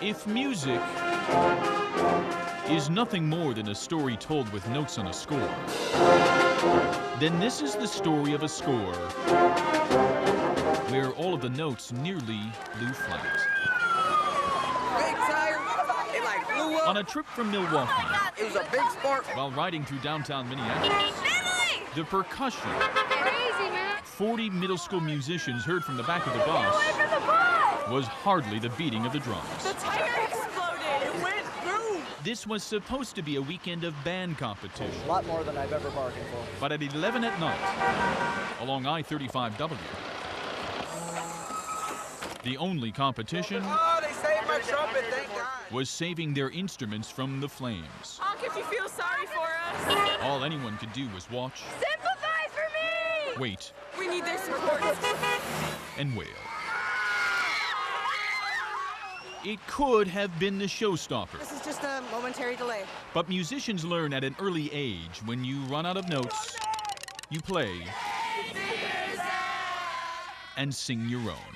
If music is nothing more than a story told with notes on a score, then this is the story of a score where all of the notes nearly blew flat. Big tire, it like blew up. On a trip from Milwaukee, It was a big spark. while riding through downtown Minneapolis, the percussion 40 middle school musicians heard from the back of the bus was hardly the beating of the drums. The tire exploded. It went through. This was supposed to be a weekend of band competition. A lot more than I've ever bargained for. But at 11 at night, along I-35W, the only competition Oh, they saved my trumpet, thank God. was saving their instruments from the flames. Honk if you feel sorry for us. All anyone could do was watch, Sympathize for me! wait, We need their support. and wail. It could have been the showstopper, This is just a momentary delay. but musicians learn at an early age when you run out of notes, you play and sing your own.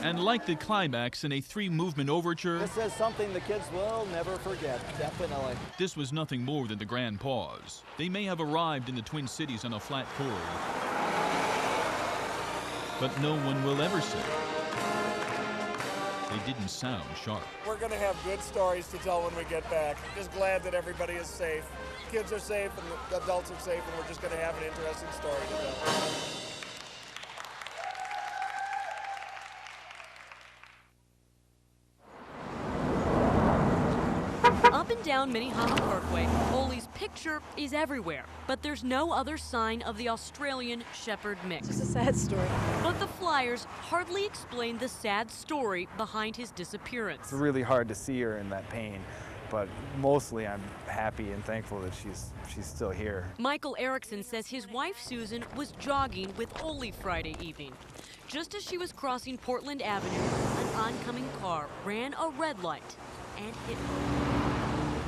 And like the climax in a three-movement overture, This is something the kids will never forget, definitely. this was nothing more than the grand pause. They may have arrived in the Twin Cities on a flat chord, but no one will ever say they didn't sound sharp. We're going to have good stories to tell when we get back. Just glad that everybody is safe. Kids are safe and the adults are safe, and we're just going to have an interesting story to tell. Up and down Minnehaha Parkway, Ole's picture is everywhere, but there's no other sign of the Australian Shepherd mix. It's a sad story. But the flyers hardly explain the sad story behind his disappearance. It's really hard to see her in that pain, but mostly I'm happy and thankful that she's still here. Michael Erickson says his wife Susan was jogging with Ole Friday evening. Just as she was crossing Portland Avenue, an oncoming car ran a red light and hit her.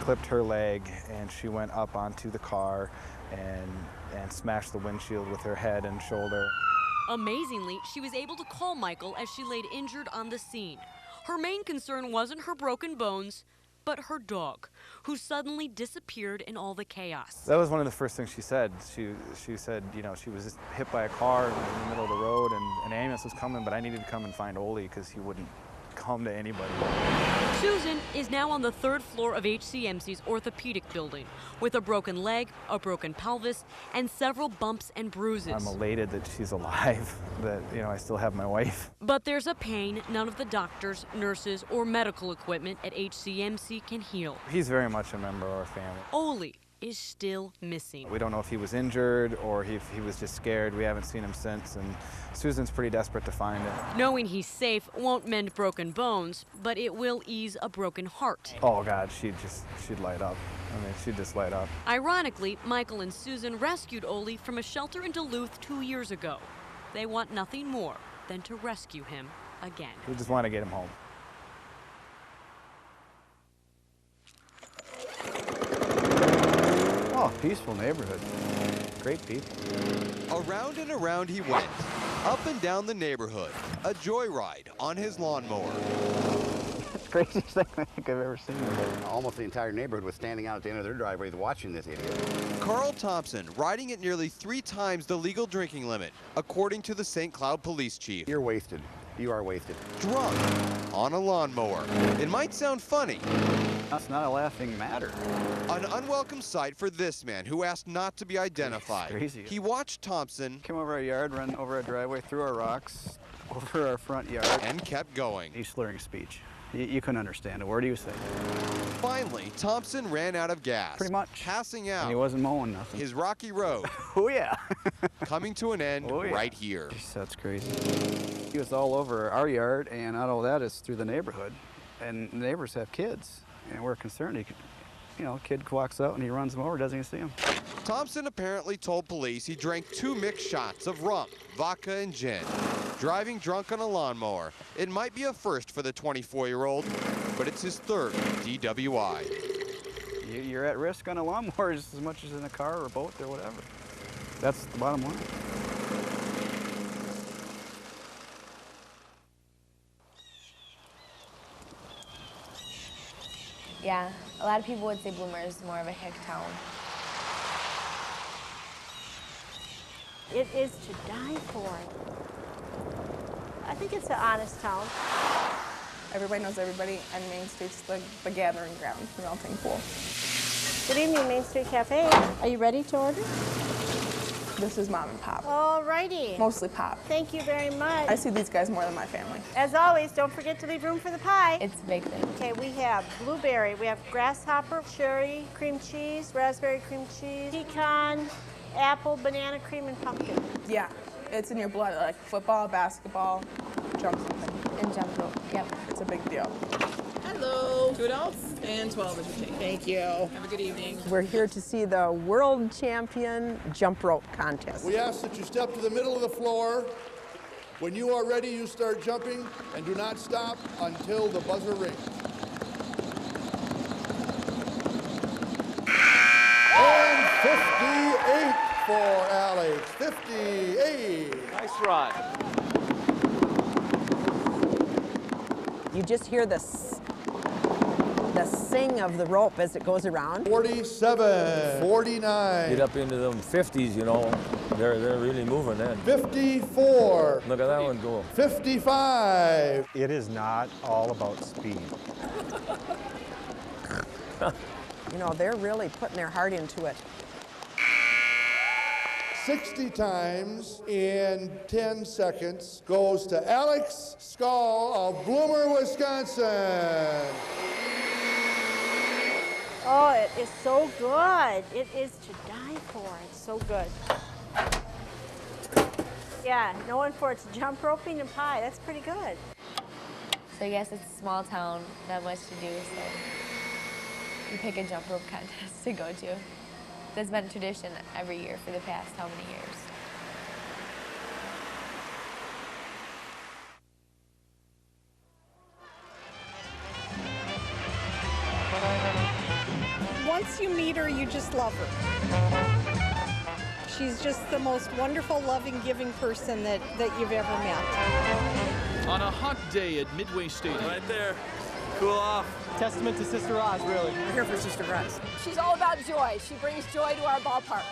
Clipped her leg, and she went up onto the car and smashed the windshield with her head and shoulder. Amazingly, she was able to call Michael as she laid injured on the scene. Her main concern wasn't her broken bones, but her dog, who suddenly disappeared in all the chaos. That was one of the first things she said. She said, you know, she was just hit by a car in the middle of the road, and an ambulance was coming, but I needed to come and find Ole because he wouldn't come to anybody. Susan is now on the third floor of HCMC's orthopedic building with a broken leg, a broken pelvis, and several bumps and bruises. I'm elated that she's alive, that, you know, I still have my wife. But there's a pain none of the doctors, nurses, or medical equipment at HCMC can heal. He's very much a member of our family. Ole is still missing. We don't know if he was injured or if he was just scared. We haven't seen him since, and Susan's pretty desperate to find him. Knowing he's safe won't mend broken bones, but it will ease a broken heart. Oh God, she'd light up. I mean, she'd just light up. Ironically, Michael and Susan rescued Ole from a shelter in Duluth 2 years ago. They want nothing more than to rescue him again. We just want to get him home. Oh, peaceful neighborhood. Great people. Around and around he went, up and down the neighborhood, a joyride on his lawnmower. That's the craziest thing I think I've ever seen. Almost the entire neighborhood was standing out at the end of their driveway watching this idiot. Carl Thompson riding at nearly 3 times the legal drinking limit, according to the St. Cloud police chief. You're wasted. You are wasted. Drunk on a lawnmower. It might sound funny. That's not a laughing matter. An unwelcome sight for this man who asked not to be identified. Crazy. He watched Thompson Came over our yard, ran over our driveway, through our rocks, over our front yard. and kept going. He's slurring speech. You couldn't understand a word he was saying. Finally, Thompson ran out of gas. Pretty much. Passing And he out. wasn't mowing nothing. His rocky road Oh yeah. coming to an end Oh, yeah. right here. Jeez, that's crazy. He was all over our yard, and not all that is through the neighborhood. And the neighbors have kids, and we're concerned. He could, you know, a kid walks out and he runs them over, doesn't even see him. Thompson apparently told police he drank 2 mixed shots of rum, vodka, and gin. Driving drunk on a lawnmower. It might be a first for the 24-year-old, but it's his 3rd DWI. You're at risk on a lawnmower just as much as in a car or a boat or whatever. That's the bottom line. Yeah, a lot of people would say Bloomer is more of a hick town. It is to die for. I think it's an honest town. Everybody knows everybody, and Main Street's the gathering ground, the melting pool. Good evening, Main Street Cafe. Are you ready to order? This is mom and pop. All righty. Mostly pop. Thank you very much. I see these guys more than my family. As always, don't forget to leave room for the pie. It's a big thing. Okay, we have blueberry, we have grasshopper, cherry, cream cheese, raspberry cream cheese, pecan, apple, banana cream, and pumpkin. Yeah, it's in your blood, like football, basketball, jump something. And jump rope, yep. It's a big deal. Hello. 2 adults and 12 as your change. Thank you. Have a good evening. We're here to see the world champion jump rope contest. We ask that you step to the middle of the floor. When you are ready, you start jumping and do not stop until the buzzer rings. And 58 for Alex. 58. Nice run. You just hear the sing of the rope as it goes around. 47, 49. Get up into them 50s, you know, they're really moving then. 54. Look at that one go. 55. It is not all about speed. You know, they're really putting their heart into it. 60 times in 10 seconds goes to Alex Skull of Bloomer, Wisconsin. Oh, it is so good. It is to die for. It's so good. Yeah, no one for its jump roping and pie. That's pretty good. So I guess it's a small town, not much to do, so you pick a jump rope contest to go to. That's been a tradition every year for the past how many years? Once you meet her, you just love her. She's just the most wonderful, loving, giving person that you've ever met. On a hot day at Midway Stadium. Right there. Cool off. Testament to Sister Roz, really. We're here for Sister Roz. She's all about joy. She brings joy to our ballpark.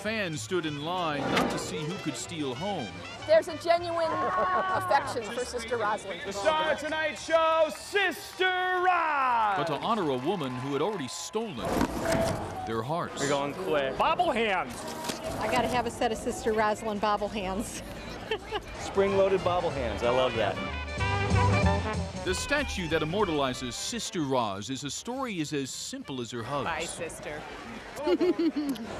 Fans stood in line not to see who could steal home. There's a genuine affection for Sister Rosalind. The star of tonight's show, Sister Roz! But to honor a woman who had already stolen their hearts. We're going quick. Bobble hands. I got to have a set of Sister Rosalind bobble hands. Spring-loaded bobble hands. I love that. The statue that immortalizes Sister Roz is a story as simple as her hugs. Bye, sister.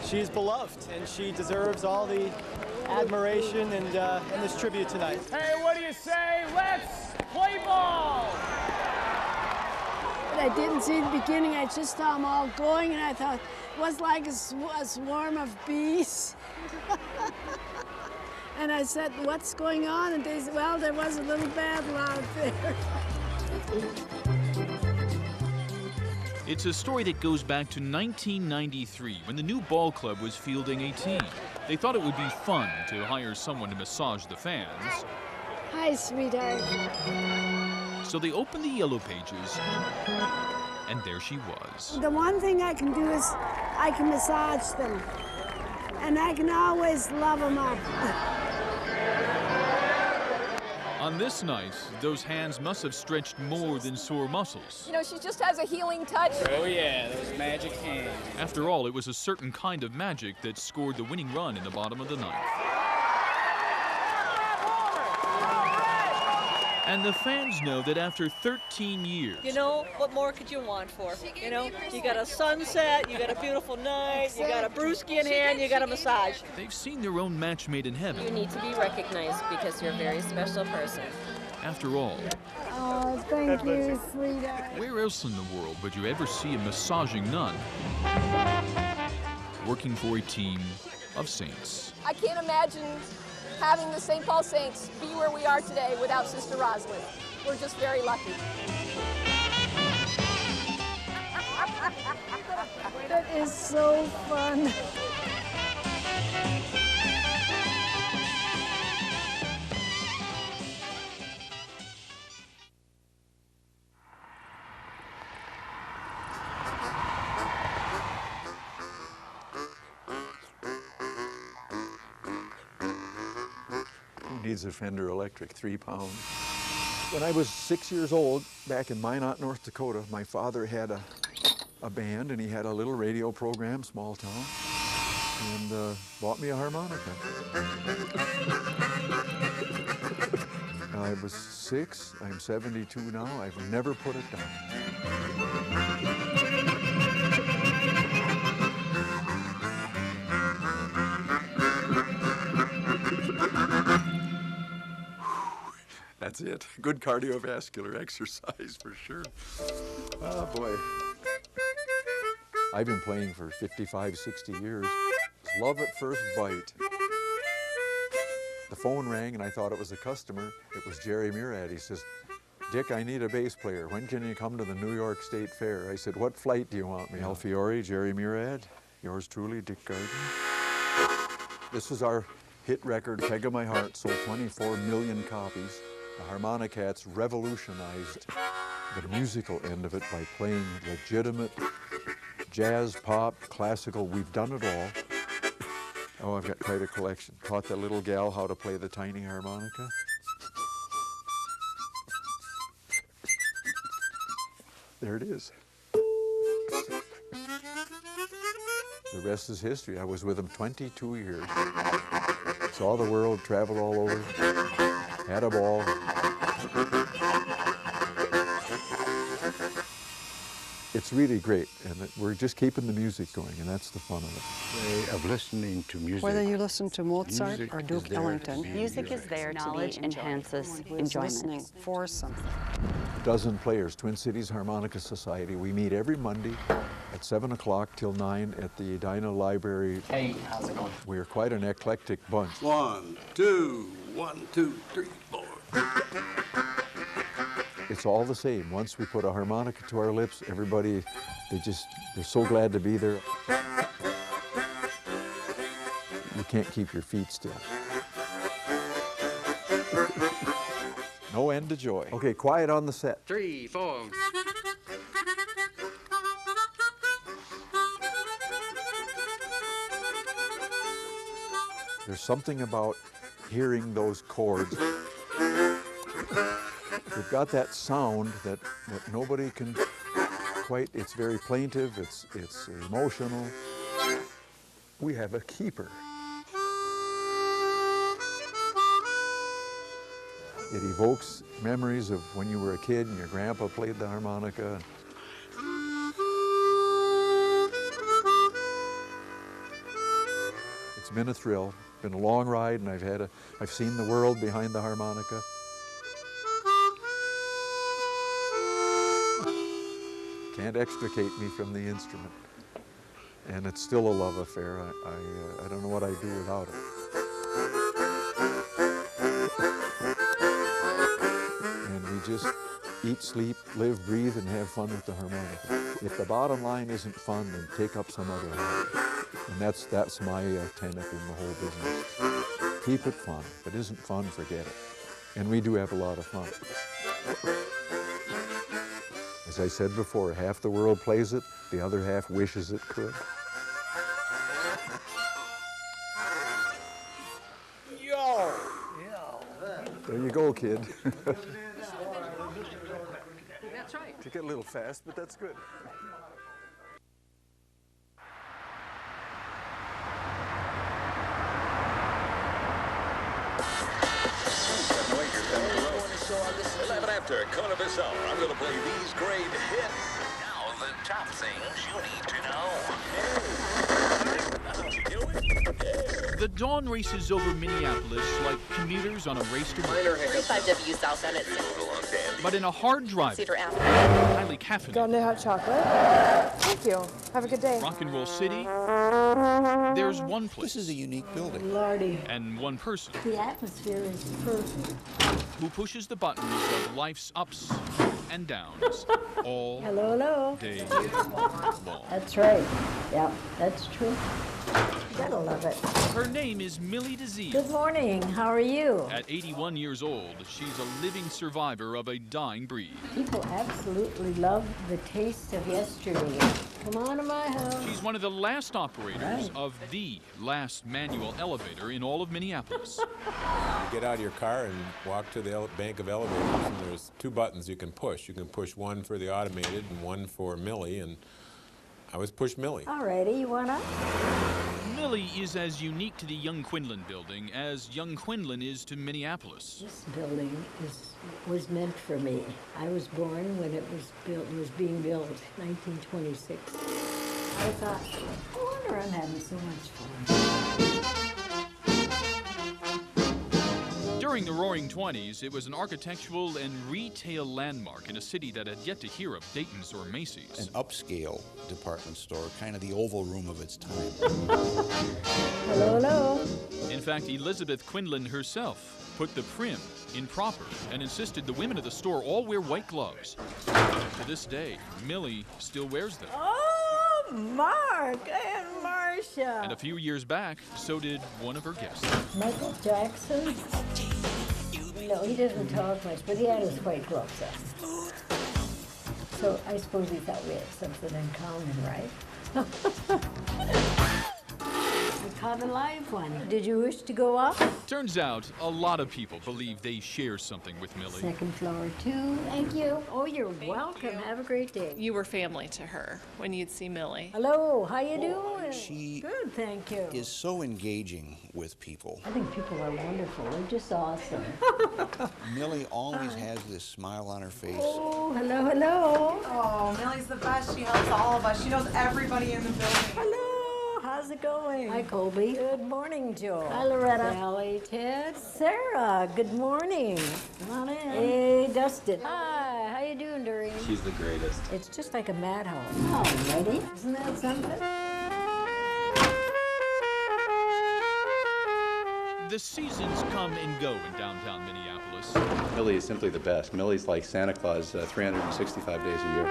She's beloved, and she deserves all the admiration and this tribute tonight. Hey, what do you say? Let's play ball! I didn't see the beginning. I just saw them all going, and I thought it was like a swarm of bees. And I said, what's going on? And they said, well, there was a little battle out there. It's a story that goes back to 1993 when the new ball club was fielding a team. They thought it would be fun to hire someone to massage the fans. Hi, sweetheart. So they opened the yellow pages, and there she was. The one thing I can do is I can massage them. And I can always love them up. On this night, those hands must have stretched more than sore muscles. You know, she just has a healing touch. Oh yeah, those magic hands. After all, it was a certain kind of magic that scored the winning run in the bottom of the ninth. And the fans know that after 13 years... You know, what more could you want for? You know, you got a sunset, you got a beautiful night, you got a brewski in hand, you got a massage. They've seen their own match made in heaven. You need to be recognized because you're a very special person. After all, Oh, thank you, sweetheart. where else in the world would you ever see a massaging nun working for a team of saints? I can't imagine having the St. Paul Saints be where we are today without Sister Rosalind. We're just very lucky. That is so fun. needs a Fender Electric, 3 pounds. When I was 6 years old, back in Minot, North Dakota, my father had a band, and he had a little radio program, small town, and bought me a harmonica. I was 6, I'm 72 now, I've never put it down. That's it. Good cardiovascular exercise for sure. Oh boy. I've been playing for 55, 60 years. It's love at first bite. The phone rang and I thought it was a customer. It was Jerry Murad. He says, Dick, I need a bass player. When can you come to the New York State Fair? I said, what flight do you want me? Alfiore, Jerry Murad, yours truly, Dick Gardner. This is our hit record, Peg of My Heart, sold 24 million copies. The Harmonicats revolutionized the musical end of it by playing legitimate jazz, pop, classical. We've done it all. Oh, I've got quite a collection. Taught that little gal how to play the tiny harmonica. There it is. The rest is history. I was with him 22 years. Saw the world, traveled all over, had a ball. It's really great, and we're just keeping the music going, and that's the fun of it. Way of listening to music. Whether you listen to Mozart or Duke Ellington, music is there to knowledge enhances enjoyment. Listening for something. Dozen players, Twin Cities Harmonica Society. We meet every Monday at 7 o'clock till 9 at the Edina Library. Hey, how's it going? We're quite an eclectic bunch. 1, 2, 1, 2, 3, 4. It's all the same. Once we put a harmonica to our lips, everybody, they're so glad to be there. You can't keep your feet still. No end to joy. Okay, quiet on the set. 3, 4. There's something about hearing those chords. They've got that sound that nobody can quite, it's very plaintive, it's emotional. We have a keeper. It evokes memories of when you were a kid and your grandpa played the harmonica. It's been a thrill, been a long ride, and I've seen the world behind the harmonica. Can't extricate me from the instrument. And it's still a love affair. I don't know what I'd do without it. And we just eat, sleep, live, breathe, and have fun with the harmonica. If the bottom line isn't fun, then take up some other hobby. And that's my tenet in the whole business. Keep it fun. If it isn't fun, forget it. And we do have a lot of fun. As I said before, half the world plays it, the other half wishes it could. Yo! There you go, kid. That's right. Took it a little fast, but that's good. After Columbus Hour, I'm going to play these great hits. Now, the top things you need to know. The dawn races over Minneapolis like commuters on a race to work. 35W South Senate. But in a hard drive, Cedar Avenue. highly caffeinated. Grande hot chocolate. Thank you. Have a good day. Rock and Roll City, there's one place. This is a unique building. Lordy. And one person The atmosphere is perfect. who pushes the buttons of life's ups and downs all Hello. day long. That's right. Yeah, that's true. You gotta love it. Her name is Millie Disease. Good morning. How are you? At 81 years old, she's a living survivor of a dying breed. People absolutely love the taste of yesterday. Come on to my house. She's one of the last operators of the last manual elevator in all of Minneapolis. You get out of your car and walk to the bank of elevators, and there's two buttons you can push. You can push one for the automated and one for Millie, and I was pushed Millie. All righty, you want up? Millie is as unique to the Young Quinlan building as Young Quinlan is to Minneapolis. This building was meant for me. I was born when it was being built, 1926. I thought, no wonder I'm having so much fun. During the Roaring 20s, it was an architectural and retail landmark in a city that had yet to hear of Dayton's or Macy's. An upscale department store, kind of the Oval Room of its time. Hello, hello. In fact, Elizabeth Quinlan herself put the prim in proper and insisted the women of the store all wear white gloves. To this day, Millie still wears them. Oh, Mark and Marcia. And a few years back, so did one of her guests. Michael Jackson? No, he doesn't talk much, but he had his white gloves on. So I suppose he thought we had something in common, right? I caught a live one. Did you wish to go up? Turns out, a lot of people believe they share something with Millie. Second floor, 2. Thank you. Oh, you're welcome. Have a great day. You were family to her when you'd see Millie. Hello, how you doing? She Good, thank you. is so engaging with people. I think people are wonderful. They're just awesome. Millie always has this smile on her face. Oh, hello, hello. Oh, Millie's the best. She helps all of us. She knows everybody in the building. Hello. How's it going? Hi, Colby. Good morning, Joe. Hi, Loretta. Sally, Ted. Sarah, good morning. Come on in. Hey, Dustin. Hi, how you doing, Doreen? She's the greatest. It's just like a madhouse. Oh, lady. Isn't that something? The seasons come and go in downtown Minneapolis. Millie is simply the best. Millie's like Santa Claus 365 days a year.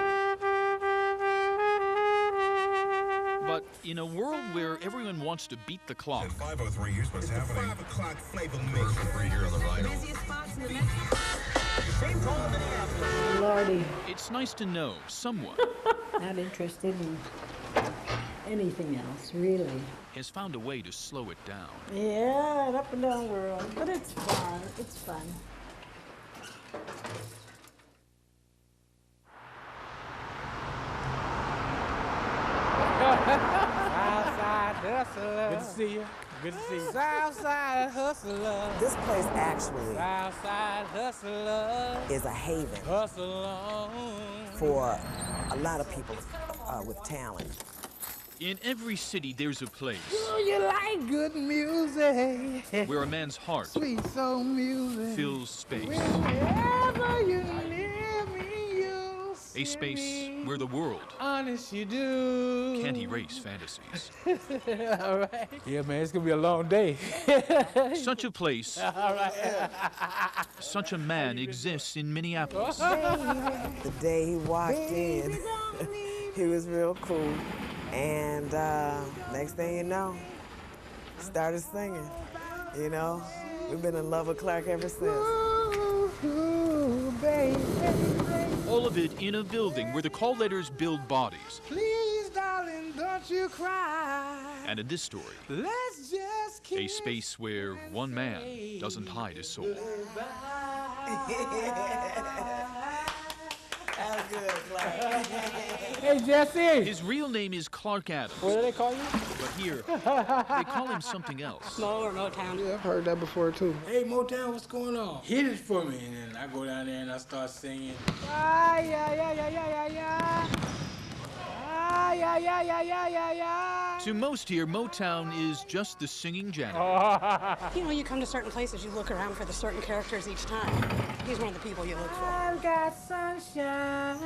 But in a world where everyone wants to beat the clock, 5:03, here's what's happening. 5 o'clock flavor mix. Right here on the right. Lordy. It's nice to know someone Not interested in anything else, really. has found a way to slow it down. Yeah, an up and down world, but it's fun. It's fun. Southside hustler. Good to see you. Good to see you. Southside hustler. This place actually Southside hustler is a haven hustle on. for a lot of people with talent. In every city, there's a place Do you like good music? where a man's heart Sweet soul music. fills space. Wherever you near me, you A space where the world honest you do. can't erase fantasies. All right. Yeah, man, it's gonna be a long day. Such a place, All right. such a man exists in Minneapolis. The day he walked in, he was real cool. And next thing you know, started singing. You know, we've been in love with Clark ever since. Ooh, baby. All of it in a building where the call letters build bodies. Please, darling, don't you cry. And in this story, Let's just a space where one man doesn't hide his soul. That was good, Clark. Hey, Jesse. His real name is Clark Adams. What do they call you? But here, they call him something else. Small or Motown? Yeah, I've heard that before, too. Hey, Motown, what's going on? Hit it for me. And then I go down there and I start singing. Ah, yeah, yeah, yeah, yeah, yeah, yeah. Ah, yeah, yeah, yeah, yeah, yeah, yeah. To most here, Motown is just the singing janitor. You know, you come to certain places, you look around for the certain characters each time. He's one of the people you look for. I've got sunshine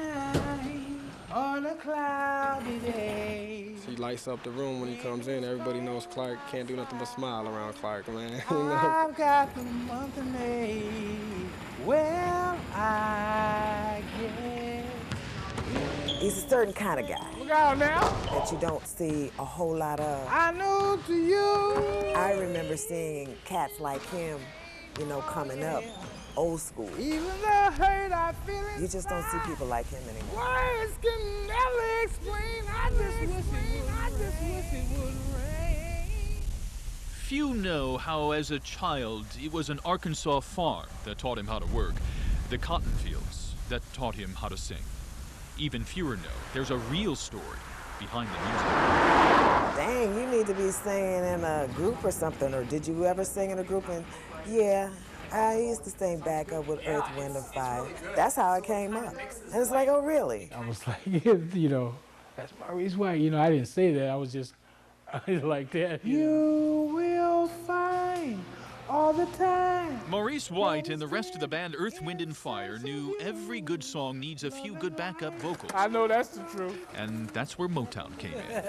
on a cloudy day. He lights up the room when he comes in. Everybody knows Clark can't do nothing but smile around Clark, man. I've got the month of May. Well, I guess. He's a certain kind of guy. Look out now. That you don't see a whole lot of. I know to you. I remember seeing cats like him, you know, coming up old school. Even the hurt I feel You just don't see people like him anymore. words can never explain. I just wish it would rain. Few know how, as a child, it was an Arkansas farm that taught him how to work, the cotton fields that taught him how to sing. Even fewer know there's a real story behind the music. Dang, you need to be singing in a group or something, or did you ever sing in a group? And yeah, I used to sing backup with Earth, Wind, and Fire. That's how it came up. And it's like, oh, really? I was like, you know, that's Maurice White. You know, I didn't say that. I was just like that. You will find all the time. Maurice White and the rest of the band Earth, Wind, and Fire knew every good song needs a few good backup vocals. I know that's the truth. And that's where Motown came in.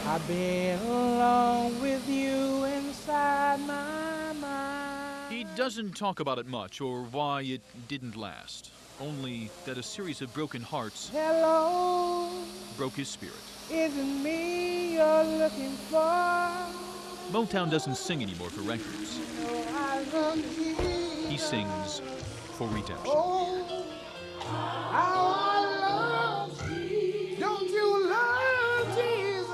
I've been alone with you inside my mind. He doesn't talk about it much or why it didn't last. Only that a series of broken hearts Hello, broke his spirit. isn't me you're looking for? Motown doesn't sing anymore for records. I love you. He sings for redemption. Oh, how I love you. Don't you love Jesus?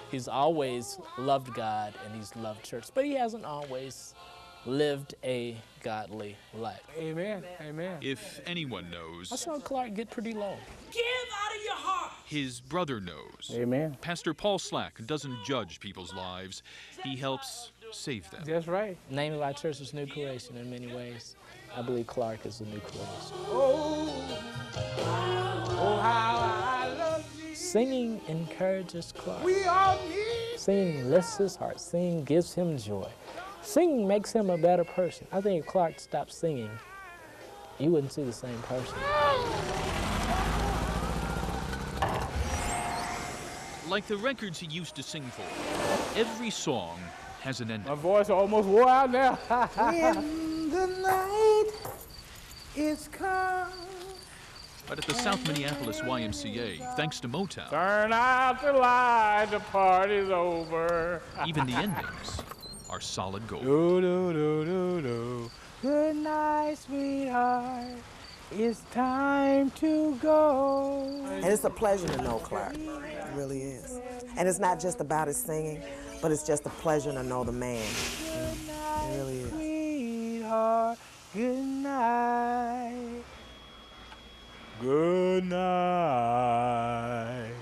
He's always loved God and he's loved church, but he hasn't always lived a godly life. Amen. Amen. If anyone knows, I saw Clark get pretty low. Give out of your heart. his brother knows. Amen. Pastor Paul Slack doesn't judge people's lives. He helps save them. That's right. The name of our church is New Creation in many ways. I believe Clark is the new creation. Oh, how I love you. Singing encourages Clark. We all need. Singing lifts his heart. Singing gives him joy. Singing makes him a better person. I think if Clark stopped singing, you wouldn't see the same person. Like the records he used to sing for, every song has an ending. My voice almost wore out now. When the night is come. But at the South Minneapolis YMCA, thanks to Motown, Turn out the light, the party's over. even the endings are solid gold. Do, do, do, do, do. Good night, sweetheart. It's time to go. And it's a pleasure to know Clark. It really is. And it's not just about his singing, but it's just a pleasure to know the man. It really is. Sweetheart, good night. Good night.